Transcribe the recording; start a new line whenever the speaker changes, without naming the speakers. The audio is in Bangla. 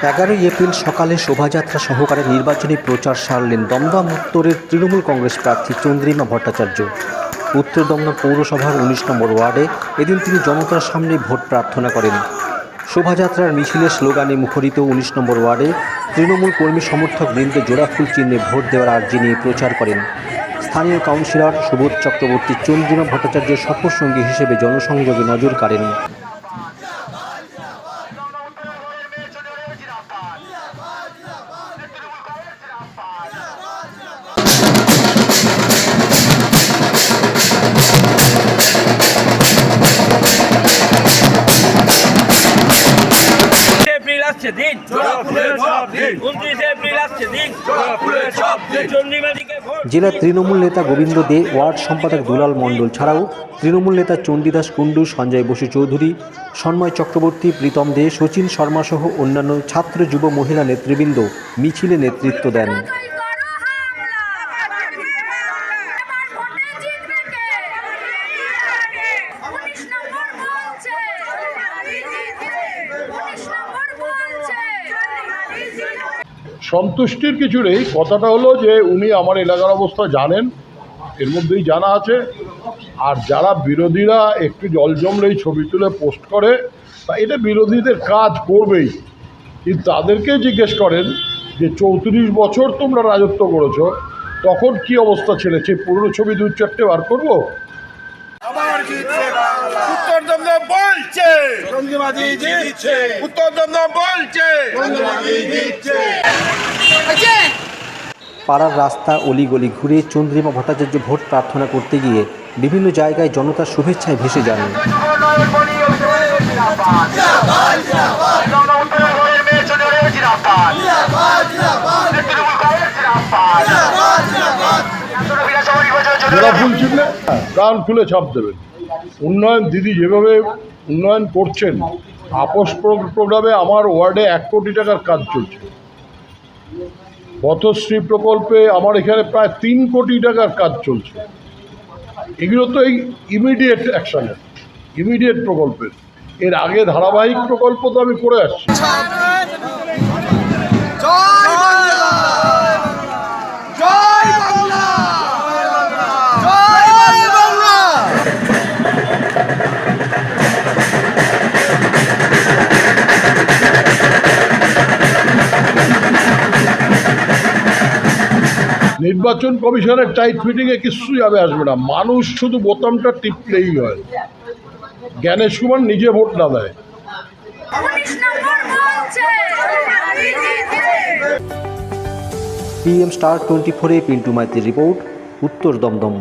11 এপ্রিল সকালে শোভাযাত্রা সহকারে নির্বাচনী প্রচার সারলেন দমদম উত্তরের তৃণমূল কংগ্রেস প্রার্থী চন্দ্রিমা ভট্টাচার্য। উত্তর দমদম পৌরসভার 19 নম্বর ওয়ার্ডে এদিন তিনি জনতার সামনে ভোট প্রার্থনা করেন। শোভাযাত্রার মিছিলের স্লোগানে মুখরিত 19 নম্বর ওয়ার্ডে তৃণমূল কর্মী সমর্থক বৃন্দ জোড়াফুল চিহ্নে ভোট দেওয়ার আর্জি নিয়ে প্রচার করেন। স্থানীয় কাউন্সিলর সুবোধ চক্রবর্তী চন্দ্রিমা ভট্টাচার্যের সফরসঙ্গী হিসেবে জনসংযোগে নজর কাড়েন। জেলা তৃণমূল নেতা গোবিন্দ দে, ওয়ার্ড সম্পাদক দুলাল মণ্ডল ছাড়াও তৃণমূল নেতা চণ্ডীদাস কুণ্ডু, সঞ্জয় বসু চৌধুরী, সন্ময় চক্রবর্তী, প্রীতম দে, সচিন শর্মা সহ অন্যান্য ছাত্র যুব মহিলা নেতৃবৃন্দ মিছিলে নেতৃত্ব দেন।
সন্তুষ্টির কিছু নেই, কথাটা হলো যে উনি আমার এলাকার অবস্থা জানেন, এর মধ্যেই জানা আছে। আর যারা বিরোধীরা একটু জল জমলেই ছবি তুলে পোস্ট করে, তা এটা বিরোধীদের কাজ করবেই। কিন্তু তাদেরকে জিজ্ঞেস করেন যে 34 বছর তোমরা রাজত্ব করেছো, তখন কি অবস্থা ছিল? সেই পুরনো ছবি 2-4টে বার করবো?
উত্তর দমদম বলছে, উত্তর দমদম বলছে।
পাড়ার রাস্তা অলিগলি ঘুরে চন্দ্রিমা ভট্টাচার্য ভোট প্রার্থনা করতে গিয়ে বিভিন্ন জায়গায় জনতার শুভেচ্ছায় ভেসে যান।
ফুল ছিনলে প্রাণ খুলে ছাপ দেবেন। উন্নয়ন দিদি যেভাবে উন্নয়ন করছেন, আপোষ প্রোগ্রামে আমার ওয়ার্ডে 1 কোটি টাকার কাজ চলছে। পথশ্রী প্রকল্পে আমার এখানে প্রায় 3 কোটি টাকার কাজ চলছে। এগুলো তো এই ইমিডিয়েট অ্যাকশনের, ইমিডিয়েট প্রকল্পের। এর আগে ধারাবাহিক প্রকল্প তো আমি করে আসছি। নির্বাচন কমিশনের টাইট ফিটিংয়ে কিছুই আসবে না। মানুষ শুধু বোতামটা টিপলেই হয়। জ্ঞানেশ কুমার নিজে ভোট না দেয়।
PM Star 24-এ পিন্টু মাইতির রিপোর্ট, উত্তর দমদম।